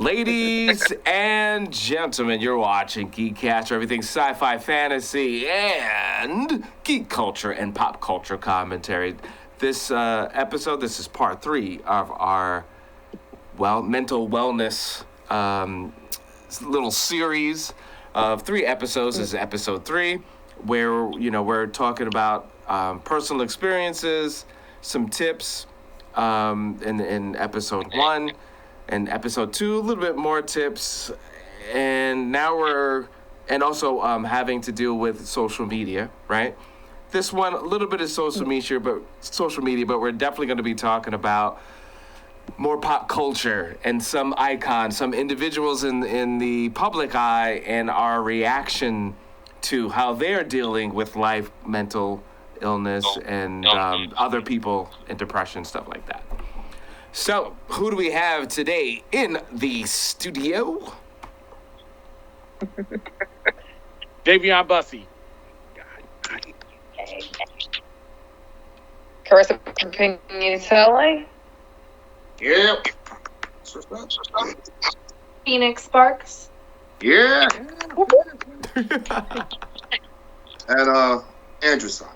Ladies and gentlemen, you're watching GEEKCASTER, everything sci-fi, fantasy, and geek culture and pop culture commentary. This episode, this is part 3 of our, mental wellness little series of 3 episodes. This is episode 3, where, we're talking about personal experiences, some tips in episode 1. And episode 2, a little bit more tips, and now also having to deal with social media, right? This one, a little bit of social media, but we're definitely going to be talking about more pop culture and some icons, some individuals in the public eye, and our reaction to how they're dealing with life, mental illness, and other people in depression, stuff like that. So, who do we have today in the studio? Dayveonne Bussey. Carissa Pignatelli. Yep. Phoenix Sparks. Yeah. And Andrew Simon.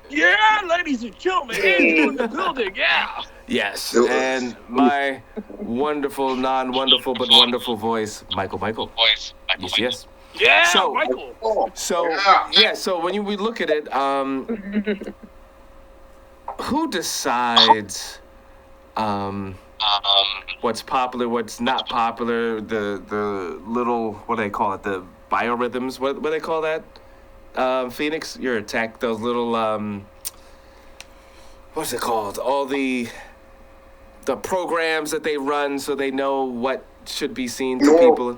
Yeah, ladies and gentlemen, Andrew in the building, yeah. Yes, and my wonderful, non-wonderful, but wonderful voice, Michael. Yes. Yeah, so, Michael. So when we look at it, who decides what's popular, what's not popular, the little, what do they call it, the biorhythms, what do they call that? Phoenix, you're attacked, those little, what's it called? All the programs that they run so they know what should be seen to people.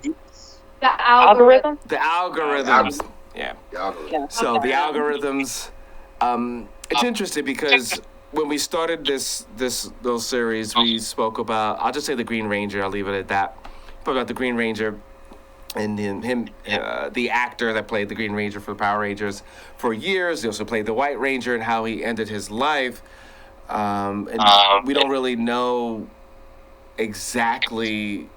The algorithm? The algorithms. Yeah. So the algorithms, it's interesting because when we started this little series, we spoke about, I'll just say the Green Ranger, I'll leave it at that. Spoke about the Green Ranger and him, the actor that played the Green Ranger for the Power Rangers for years. He also played the White Ranger and how he ended his life. And we don't really know exactly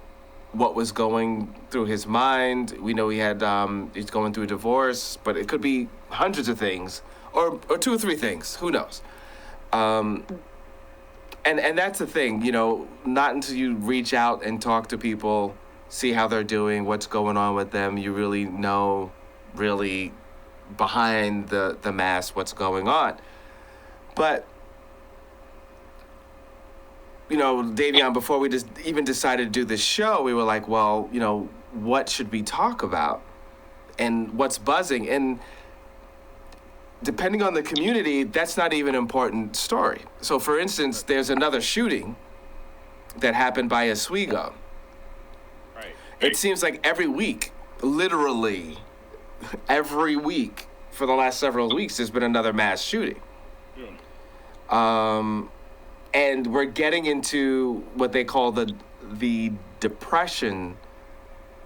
what was going through his mind. We know he had he's going through a divorce, but it could be hundreds of things, or 2 or 3 things. Who knows? And that's the thing, not until you reach out and talk to people, see how they're doing, what's going on with them, you really know, behind the mask, what's going on. But Dayveonne, before we just even decided to do this show, we were like, well, what should we talk about? And what's buzzing? And depending on the community, that's not even an important story. So, for instance, there's another shooting that happened by Oswego. Right. It seems like every week, literally every week for the last several weeks, there's been another mass shooting. Yeah. And we're getting into what they call the depression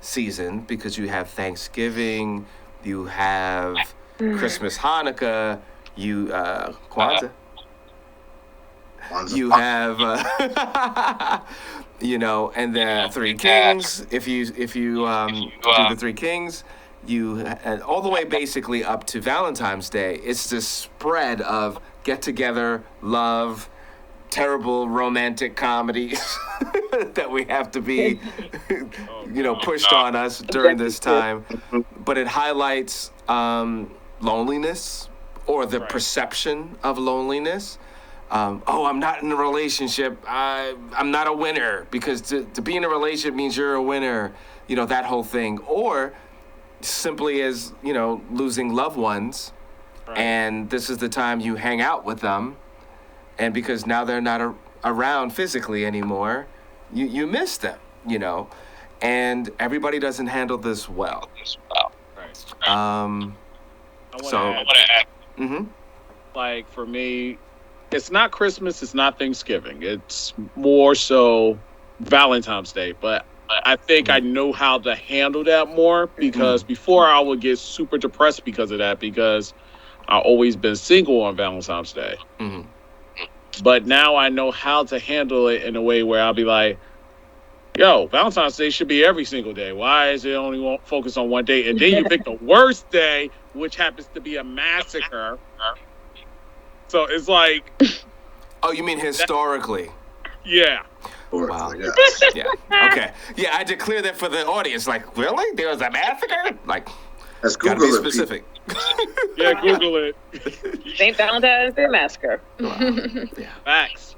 season, because you have Thanksgiving, you have Christmas, Hanukkah, you Kwanzaa. You have and the Three Kings. If you do the Three Kings, and all the way basically up to Valentine's Day. It's this spread of get together, love, terrible romantic comedies that we have to be, pushed on us during this time. But it highlights loneliness, or the perception of loneliness. I'm not in a relationship. I'm not a winner, because to be in a relationship means you're a winner. That whole thing. Or simply as, losing loved ones. Right. And this is the time you hang out with them. And because now they're not around physically anymore, you miss them, and everybody doesn't handle this well. Right. Like, for me, it's not Christmas, it's not Thanksgiving. It's more so Valentine's Day. But I think I know how to handle that more, because before I would get super depressed because of that, because I've always been single on Valentine's Day. But now I know how to handle it in a way where I'll be like, Yo, Valentine's Day should be every single day. Why is it only focused on one day? And then you pick the worst day, which happens to be a massacre. So it's like, Oh, you mean historically? yeah. Wow. Yeah. Yeah. Okay. Yeah, I declare that for the audience. Like, really? There was a massacre? Like, Let's gotta Google be it. specific. Yeah, Google it. St. Valentine's Day Massacre. Wow. Yeah. Facts.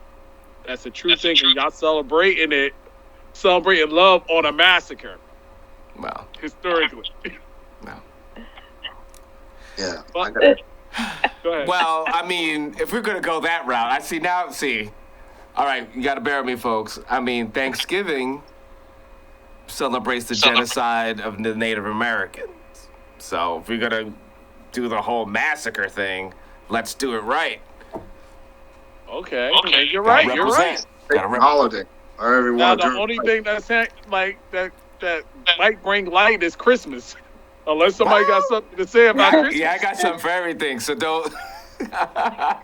That's a true thing. And y'all celebrating love on a massacre, Wow. historically. Wow. Yeah. But- I got it. Go ahead. Well, I mean, if we're gonna go that route, I see now. See, all right, you gotta bear with me, folks. I mean, Thanksgiving celebrates the genocide of the Native Americans. So if we're gonna do the whole massacre thing, let's do it right. Okay. You're right. Gotta You're right. represent. Gotta rep- Holiday. Everyone. Now the only thing that's that might bring light is Christmas, unless somebody got something to say about Christmas. Yeah, I got something for everything. So don't.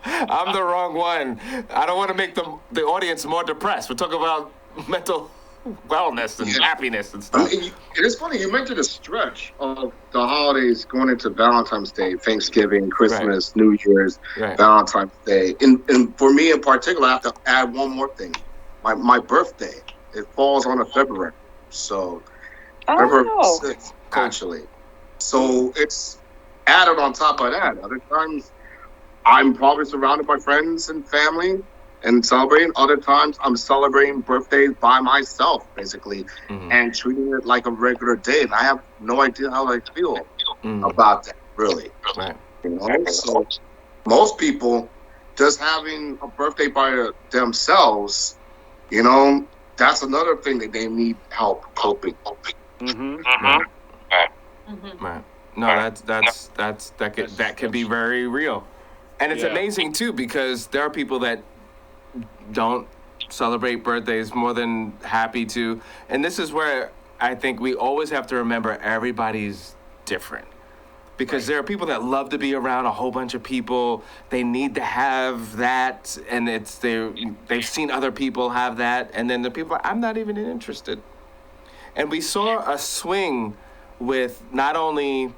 I'm the wrong one. I don't want to make the audience more depressed. We're talking about mental wellness and happiness and I stuff. mean, it is funny. You mentioned a stretch of the holidays going into Valentine's Day, Thanksgiving, Christmas, New Year's, Right. Valentine's Day. And for me in particular, I have to add one more thing. My birthday, it falls on a February. So February Oh, 6th, culturally. So it's added on top of that. Other times, I'm probably surrounded by friends and family and celebrating. Other times, I'm celebrating birthdays by myself, basically, Mhm. and treating it like a regular day. And I have no idea how I feel Mhm. about that, really. Right. You know? So most people just having a birthday by themselves, you know, that's another thing that they need help coping. Mm-hmm. Right. Mm-hmm. Right. No, that can be very real. And it's Yeah. amazing too, because there are people that don't celebrate birthdays, more than happy to. And this is where I think we always have to remember everybody's different. Because there are people that love to be around a whole bunch of people. They need to have that, and they've seen other people have that, and then the people I'm not even interested. And we saw a swing with not only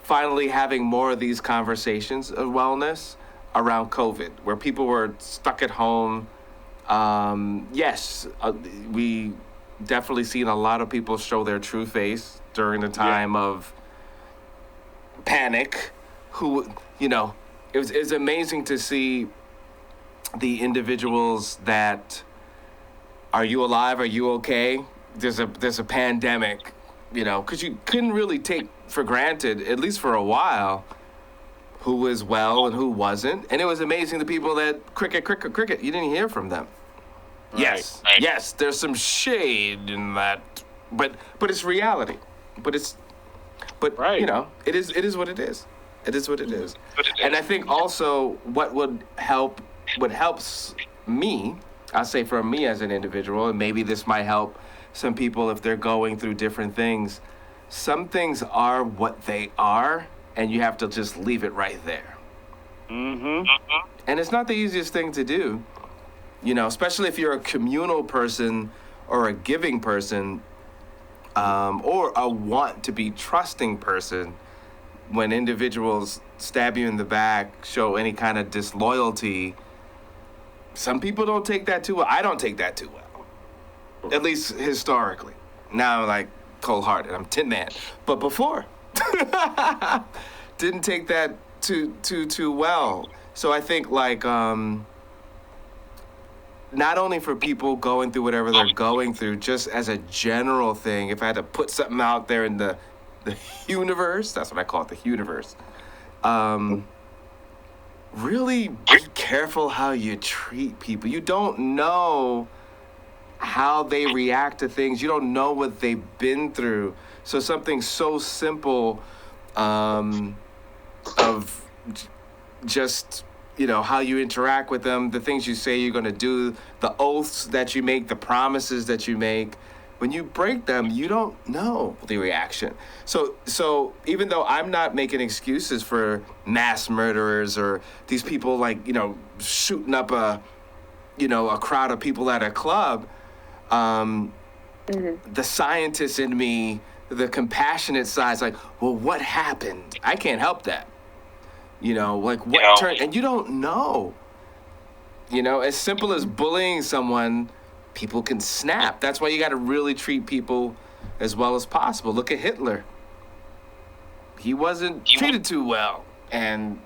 finally having more of these conversations of wellness around COVID, where people were stuck at home. Yes, we definitely seen a lot of people show their true face during the time of panic. Who, you know, it was amazing to see the individuals that, are you alive? Are you okay? There's a pandemic, you know, because you couldn't really take for granted, at least for a while, who was well and who wasn't. And it was amazing the people that cricket, you didn't hear from them. Yes, yes, there's some shade in that, but it's reality. But Right. you know, it is what it is. It is what it is. And I think also what helps me, I'll say for me as an individual, and maybe this might help some people if they're going through different things. Some things are what they are, and you have to just leave it right there. Mm-hmm. And it's not the easiest thing to do, you know, especially if you're a communal person or a giving person, or a want to be trusting person. When individuals stab you in the back, show any kind of disloyalty, some people don't take that too well. I don't take that too well, at least historically. Now I'm like cold-hearted. I'm Tin Man, but before didn't take that too well. So I think like not only for people going through whatever they're going through, just as a general thing, if I had to put something out there in the universe, that's what I call it, the universe. Really be careful how you treat people. You don't know how they react to things. You don't know what they've been through. So something so simple of just, you know, how you interact with them, the things you say you're going to do, the oaths that you make, the promises that you make. When you break them, you don't know the reaction. So even though I'm not making excuses for mass murderers or these people like, you know, shooting up a crowd of people at a club, the scientist in me, the compassionate side is like, well, what happened? I can't help that. Like what turned, and you don't know. As simple as bullying someone, people can snap. That's why you got to really treat people as well as possible. Look at Hitler. He wasn't treated too well, and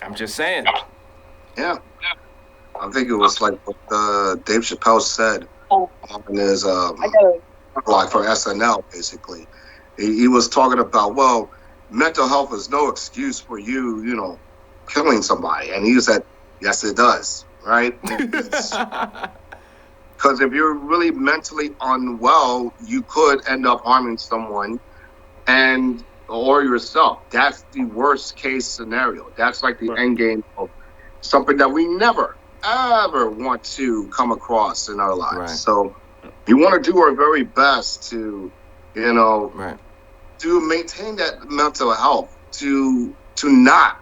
I'm just saying. Yeah. I think it was like what Dave Chappelle said on his blog for SNL, basically. He was talking about, well, mental health is no excuse for you, killing somebody. And he said, yes, it does, right? Because if you're really mentally unwell, you could end up harming someone or yourself. That's the worst case scenario. That's like the end game of something that we never, ever want to come across in our lives. Right. So we want to do our very best to, to maintain that mental health, to not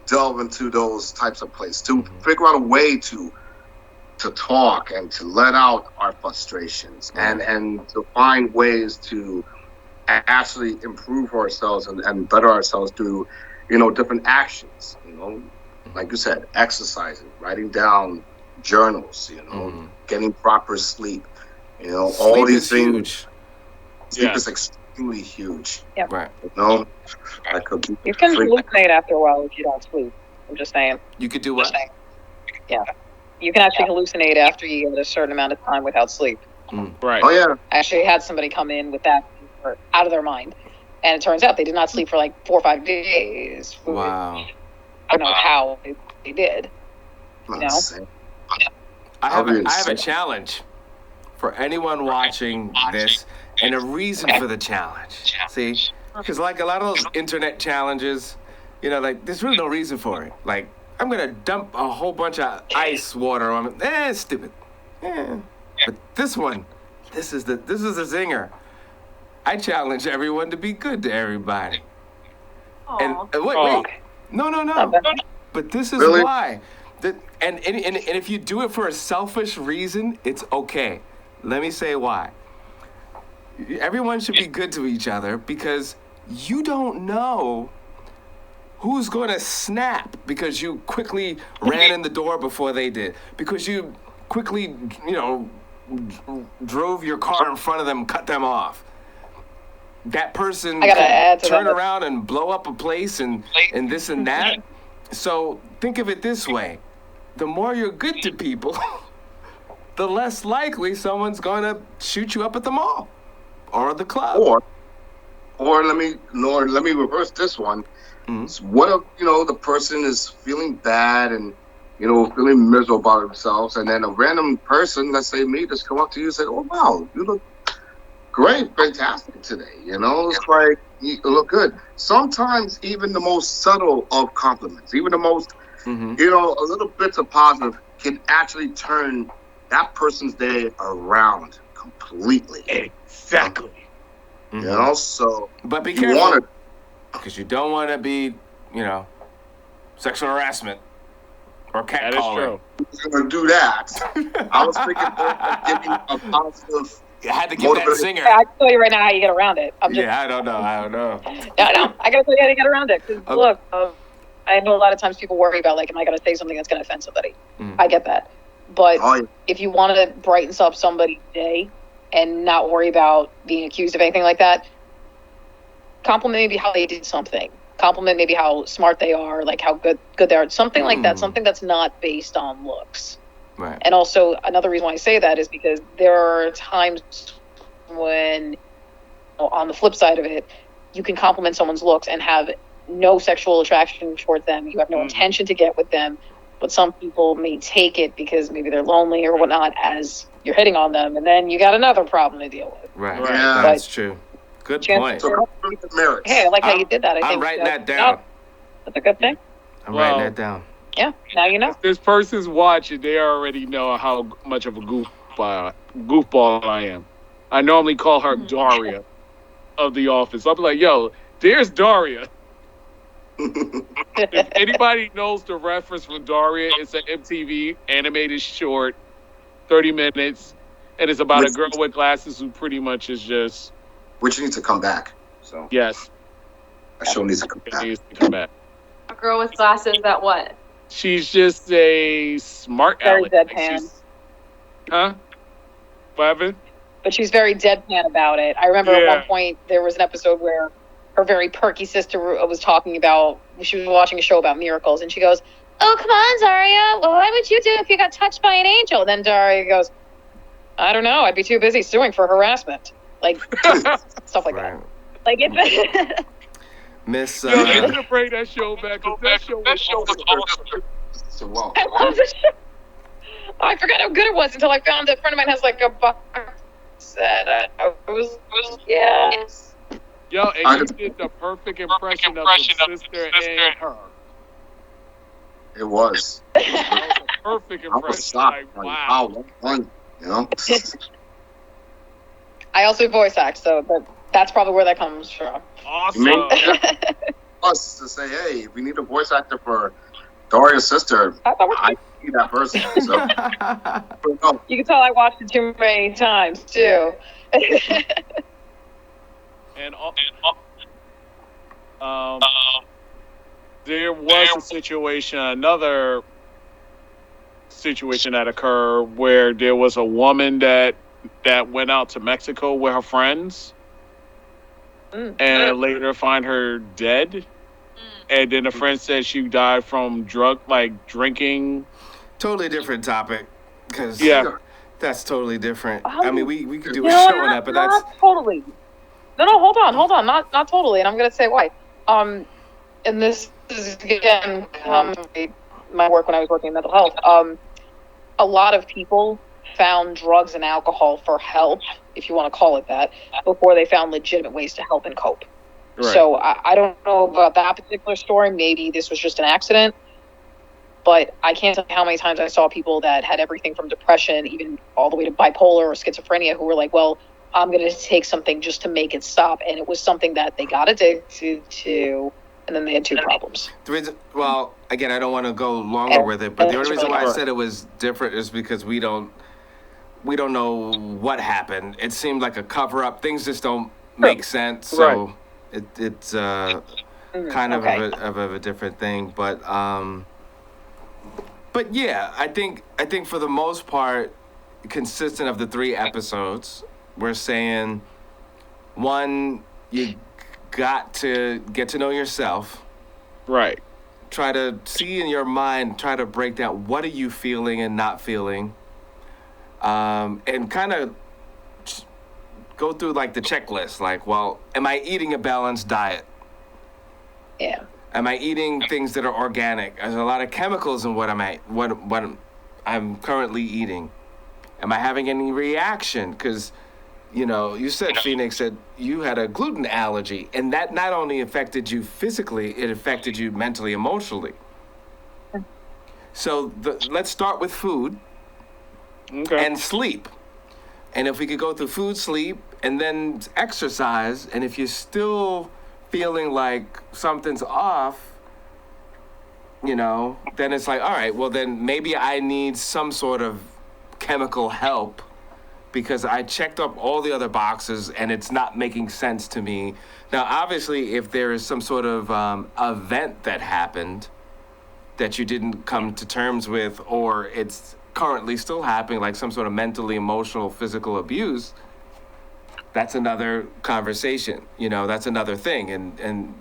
delve into those types of places, to figure out a way to talk and to let out our frustrations and to find ways to actually improve ourselves and better ourselves through, different actions, like you said, exercising, writing down journals, getting proper sleep, all these things. Huge. Sleep is extremely huge. Yep. Right. You can hallucinate after a while if you don't sleep. I'm just saying. You could do what? Yeah. You can actually hallucinate after you get a certain amount of time without sleep. Right. Oh, yeah. I actually had somebody come in with that out of their mind. And it turns out they did not sleep for like 4 or 5 days. Wow. I don't know how they did. I have a challenge for anyone watching this, and a reason for the challenge. See, because like a lot of those internet challenges, like there's really no reason for it. Like I'm gonna dump a whole bunch of ice water on it. It's stupid. But this one, this is the zinger. I challenge everyone to be good to everybody. Aww. And wait. No. But this is why. And if you do it for a selfish reason, it's okay. Let me say why. Everyone should be good to each other because you don't know who's going to snap because you quickly ran in the door before they did. Because you quickly, drove your car in front of them, cut them off. That person could turn around and blow up a place and this and that. So think of it this way. The more you're good to people, the less likely someone's going to shoot you up at the mall or the club. Or let me reverse this one. So what if, the person is feeling bad and, feeling miserable about themselves, and then a random person, let's say me, just come up to you and say, oh, wow, you look great, fantastic today. It's like, you look good. Sometimes even the most subtle of compliments, even the most, a little bits of positive can actually turn that person's day around completely. Exactly. So. But be careful. Because you don't want to be, sexual harassment or catcalling. That is true. You're going to do that. I was thinking of giving a positive. You had to give that zinger. I can tell you right now how you get around it. I don't know. No, I got to tell you how to get around it. Because look, I know a lot of times people worry about, like, am I going to say something that's going to offend somebody? I get that. But if you want to brighten up somebody's day and not worry about being accused of anything like that, compliment maybe how they did something. Compliment maybe how smart they are, like how good they are. Something like that. Something that's not based on looks. Right. And also, another reason why I say that is because there are times when, on the flip side of it, you can compliment someone's looks and have no sexual attraction towards them. You have no intention to get with them, but some people may take it because maybe they're lonely or whatnot as you're hitting on them, and then you got another problem to deal with. Right. Yeah. That's true. Good point. Hey, I like how you did that. I'm writing that down. That's a good thing. I'm writing that down. Yeah, now you know. If this person's watching, they already know how much of a goofball I am. I normally call her Daria of The Office. I'll be like, yo, there's Daria. If anybody knows the reference from Daria, it's an MTV animated short 30 minutes, and it's about a girl with glasses who pretty much is just. Which needs to come back. So yes, that show needs to come back. Needs to come back. A girl with glasses that what? She's just a smart Very aleck. deadpan. Huh? What happened? But she's very deadpan about it. I remember at one point there was an episode where her very perky sister was talking about, she was watching a show about miracles, and she goes, "Oh, come on, Daria. Well, what would you do if you got touched by an angel?" And then Daria goes, "I don't know. I'd be too busy suing for harassment." Like, stuff like that. Like, it's... Miss... you need to bring that show back, because that show was awesome. So, well, I love the show. Oh, I forgot how good it was until I found a friend of mine has, like, a box set. It was yeah. Yo, and you did the perfect impression of the sister and her. It was. That was a perfect impression. I was shocked. Like, wow. Fun, you know? I also voice act, so that's probably where that comes from. Awesome. Us to say, hey, we need a voice actor for Daria's sister. I see that person. So. You can tell I watched it too many times, too. And there was a situation, another situation that occurred where there was a woman that went out to Mexico with her friends and later find her dead. And then the friend said she died from drinking. Totally different topic. Cause that's totally different. I mean, we could do a show on that, but that's... Not totally. No, hold on. Not totally, and I'm going to say why. And this is, again, my work when I was working in mental health. A lot of people found drugs and alcohol for help, if you want to call it that, before they found legitimate ways to help and cope. Right. So I don't know about that particular story. Maybe this was just an accident. But I can't tell you how many times I saw people that had everything from depression, even all the way to bipolar or schizophrenia, who were like, well, I'm going to take something just to make it stop. And it was something that they got addicted to, and then they had two problems. Well, again, I don't want to go longer with it, but the only reason why I said it was different is because we don't know what happened. It seemed like a cover-up. Things just don't make sense. So it's kind of a different thing. But yeah, I think for the most part, consistent of the 3 episodes, we're saying, one, you got to get to know yourself. Right. Try to see in your mind, try to break down what are you feeling and not feeling. And kind of go through like the checklist, like, well, am I eating a balanced diet? Yeah. Am I eating things that are organic? There's a lot of chemicals in what I'm currently eating. Am I having any reaction? Because, you said, Phoenix, that you had a gluten allergy, and that not only affected you physically, it affected you mentally, emotionally. So let's start with food and sleep. And if we could go through food, sleep, and then exercise, and if you're still feeling like something's off, then it's like, all right, well, then maybe I need some sort of chemical help because I checked up all the other boxes and it's not making sense to me. Now, obviously, if there is some sort of event that happened that you didn't come to terms with, or it's currently still happening, like some sort of mentally, emotional, physical abuse, that's another conversation. That's another thing. And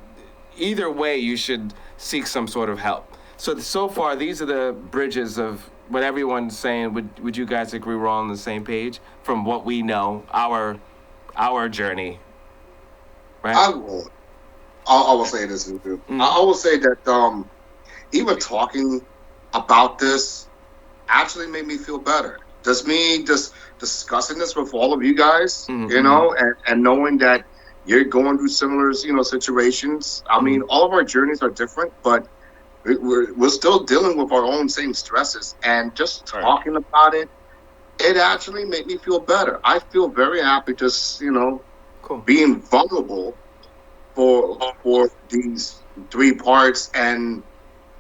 either way, you should seek some sort of help. So far, these are the bridges of what everyone's saying. Would you guys agree we're all on the same page from what we know, our journey? Right? I will say this. I will say that even talking about this actually made me feel better. Just me discussing this with all of you guys, and knowing that you're going through similar, situations. I mean, all of our journeys are different, but we're still dealing with our own same stresses. And just talking about it actually made me feel better. I feel very happy just, being vulnerable for these 3 parts and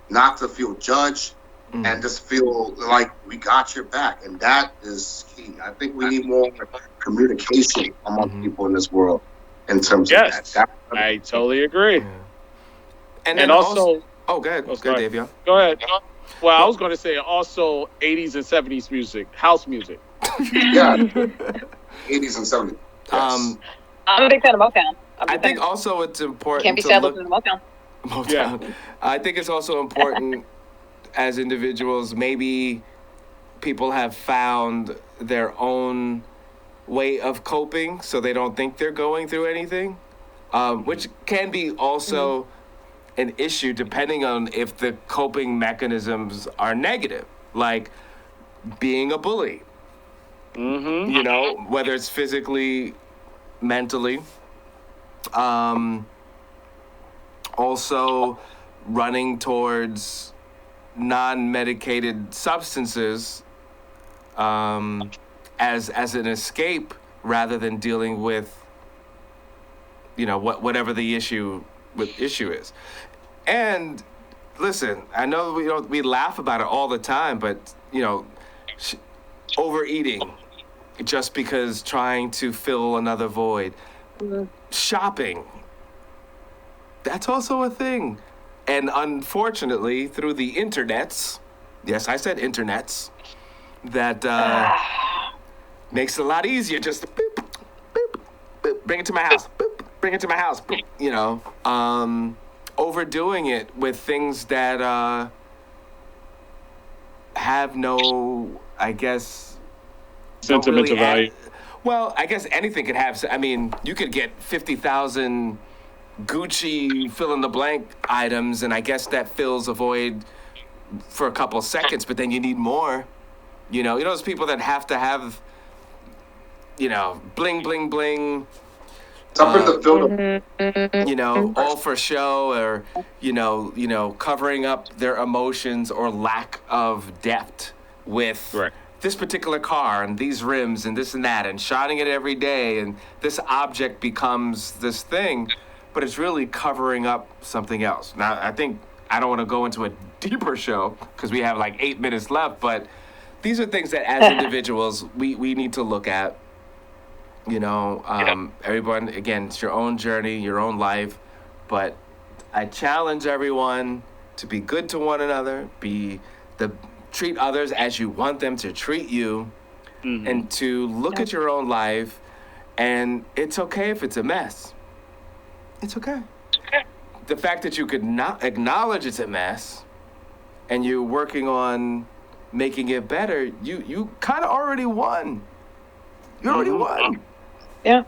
not to feel judged and just feel like we got your back, and that is key. I think we need more communication among people in this world in terms of that. I totally agree. Yeah. And then also, go ahead, Dayveonne. Go ahead. Well, I was going to say also 80s and 70s music, house music. Yeah, 80s and 70s. Yes. I'm a big fan of Motown. I think also it's important. Can't be sad listening to Motown. Motown. Yeah. I think it's also important as individuals, maybe people have found their own way of coping so they don't think they're going through anything, which can be also an issue depending on if the coping mechanisms are negative, like being a bully. You know, whether it's physically, mentally. Also running towards non-medicated substances as an escape rather than dealing with, you know, whatever the issue is. And listen, I know we laugh about it all the time, but you know, overeating just because trying to fill another void. Shopping, that's also a thing. And unfortunately, through the internets, yes, I said internets, that makes it a lot easier. Just boop, boop, boop, bring it to my house, boop, bring it to my house, boop, you know. Overdoing it with things that have no, I guess, sentimental value. Well, I guess anything could have. I mean, you could get 50,000 Gucci fill-in-the-blank items, and I guess that fills a void for a couple of seconds, but then you need more. You know those people that have to have, you know, bling, bling, bling. Something to fill them. You know, all for show, or, you know, covering up their emotions or lack of depth with this particular car and these rims and this and that, and shining it every day, and this object becomes this thing, but it's really covering up something else. Now, I think I don't want to go into a deeper show because we have like 8 minutes left, but these are things that as individuals we need to look at. You know, everyone, again, it's your own journey, your own life, but I challenge everyone to be good to one another, treat others as you want them to treat you, and to look at your own life, and it's okay if it's a mess. It's okay. The fact that you could not acknowledge it's a mess, and you're working on making it better, you kind of already won. You already won. Yeah.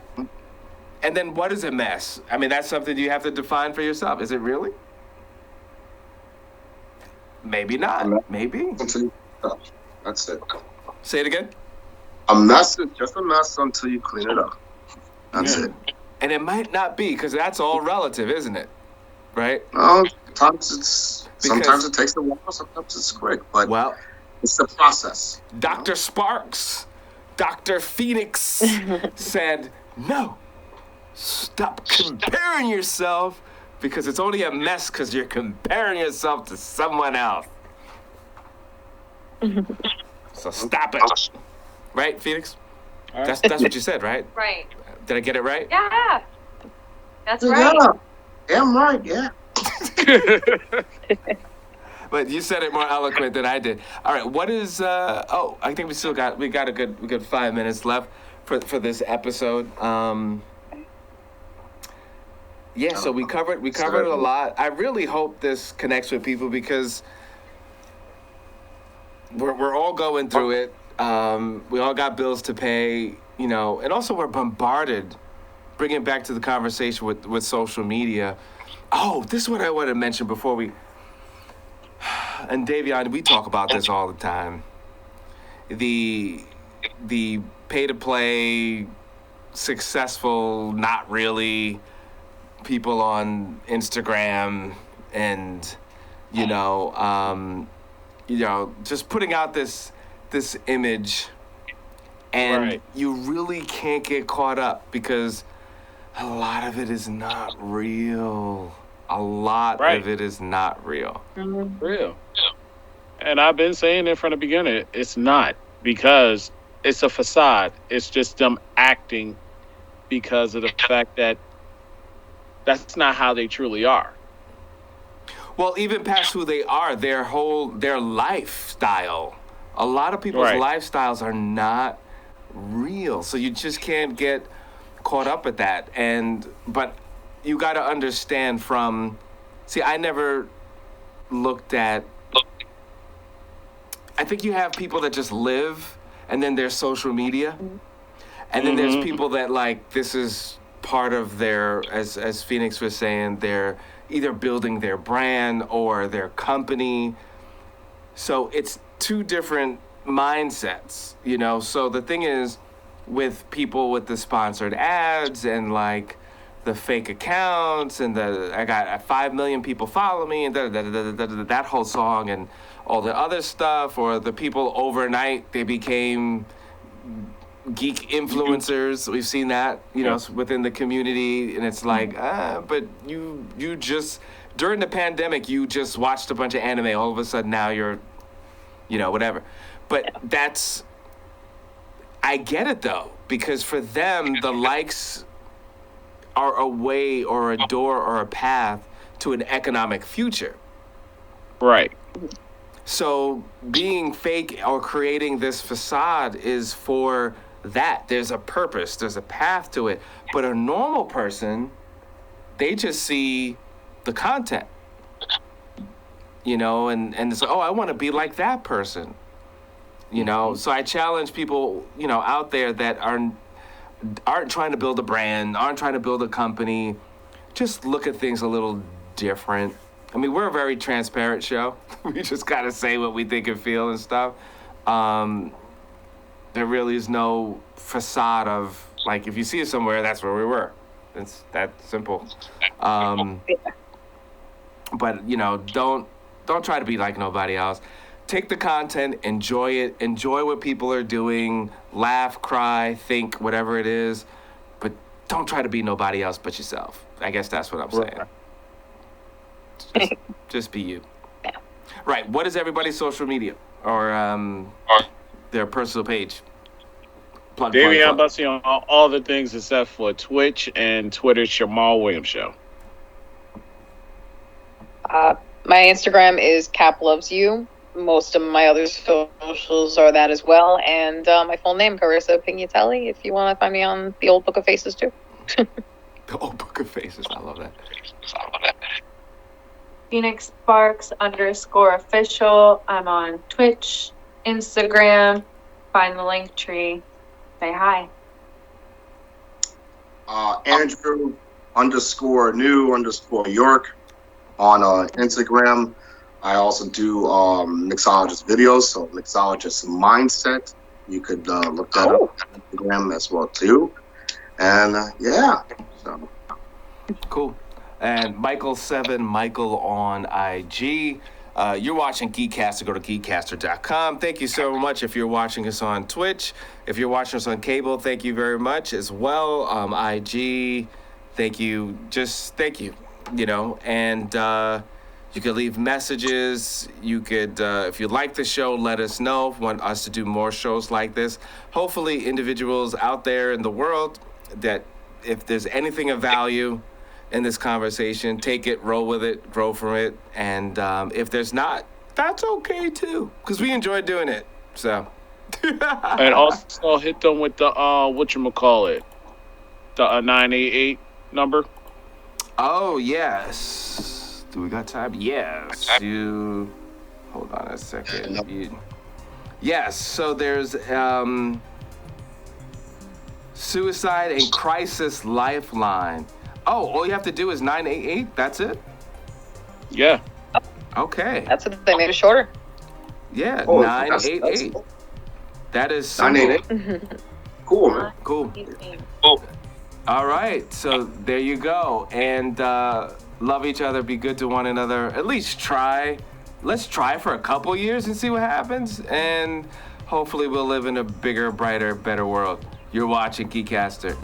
And then what is a mess? I mean, that's something you have to define for yourself. Is it really? Maybe not. Maybe. That's it. Say it again. A mess is just a mess until you clean it up. That's it. And it might not be, because that's all relative, isn't it? Right? Sometimes it takes a while, sometimes it's quick, but it's the process. Dr. Sparks, Dr. Phoenix said, no, stop comparing yourself, because it's only a mess because you're comparing yourself to someone else. So stop it. Right, Phoenix? That's what you said, right? Right. Did I get it right? Yeah. That's right. Yeah, I'm right, yeah. But you said it more eloquent than I did. All right, what is I think we got a good 5 minutes left for this episode. So we covered a lot. I really hope this connects with people, because we're all going through it. We all got bills to pay, you know, and also we're bombarded. Bringing back to the conversation with social media. Oh, this is what I want to mention before we. And Dayveonne, we talk about this all the time. The pay-to-play, successful, not really people on Instagram, and just putting out this image, and you really can't get caught up, because a lot of it is not real. A lot of it is not real. Real. and I've been saying it from the beginning, it's not, because it's a facade. It's just them acting because of the fact that that's not how they truly are. Well, even past who they are, their lifestyle. A lot of people's lifestyles are not real, so you just can't get caught up with that. But you got to understand I never looked at. I think you have people that just live, and then there's social media, and then there's people that like this is part of their, as Phoenix was saying, they're either building their brand or their company. So it's two different mindsets, So the thing is, with people with the sponsored ads and like the fake accounts and I got 5 million people follow me and that whole song and all the other stuff, or the people overnight they became geek influencers. We've seen that, within the community, and it's like, but you just during the pandemic, you just watched a bunch of anime. All of a sudden, now you're, whatever. But I get it though, because for them, the likes are a way or a door or a path to an economic future. Right. So being fake or creating this facade is for that. There's a purpose, there's a path to it. But a normal person, they just see the content, and it's like, oh, I want to be like that person, So I challenge people, out there that aren't trying to build a brand, aren't trying to build a company. Just look at things a little different. I mean, we're a very transparent show. We just got to say what we think and feel and stuff. There really is no facade of, like, if you see us somewhere, that's where we were. It's that simple. But, don't try to be like nobody else. Take the content, enjoy it, enjoy what people are doing, laugh, cry, think, whatever it is. But don't try to be nobody else but yourself. I guess that's what I'm saying. Just be you. Yeah. Right. What is everybody's social media or their personal page? Plug. Dayveonne Bussey on all the things except for Twitch and Twitter. Jamal Williams Show. My Instagram is Cap Loves You. Most of my other socials are that as well, and my full name, Carissa Pignatelli. If you want to find me on the Old Book of Faces too. The Old Book of Faces. I love that. Phoenix Sparks _official. I'm on Twitch, Instagram. Find the link tree. Say hi. Andrew _new_York on Instagram. I also do mixologist videos, so mixologist mindset. You could look that up on Instagram as well too. And so cool. And Michael7 Michael on IG. You're watching GEEKCASTER. Go to GEEKCASTER.com. Thank you so much if you're watching us on Twitch. If you're watching us on cable, thank you very much as well. IG, thank you. Just thank you. And you could leave messages. You could, if you like the show, let us know. Want us to do more shows like this. Hopefully, individuals out there in the world that if there's anything of value in this conversation, take it, roll with it, grow from it. And if there's not, that's okay too, because we enjoy doing it. So. And also hit them with the whatchamacallit, the 988 number. Oh yes. Do we got time? Yes. You hold on a second. Yes. So there's suicide and crisis lifeline. Oh, all you have to do is 988. That's it. Yeah. Okay. That's it. They made it shorter. Yeah, 988. That is simple. 988. Cool, man. Cool. All right. So there you go. And love each other. Be good to one another. At least try. Let's try for a couple years and see what happens. And hopefully we'll live in a bigger, brighter, better world. You're watching GEEKCASTER.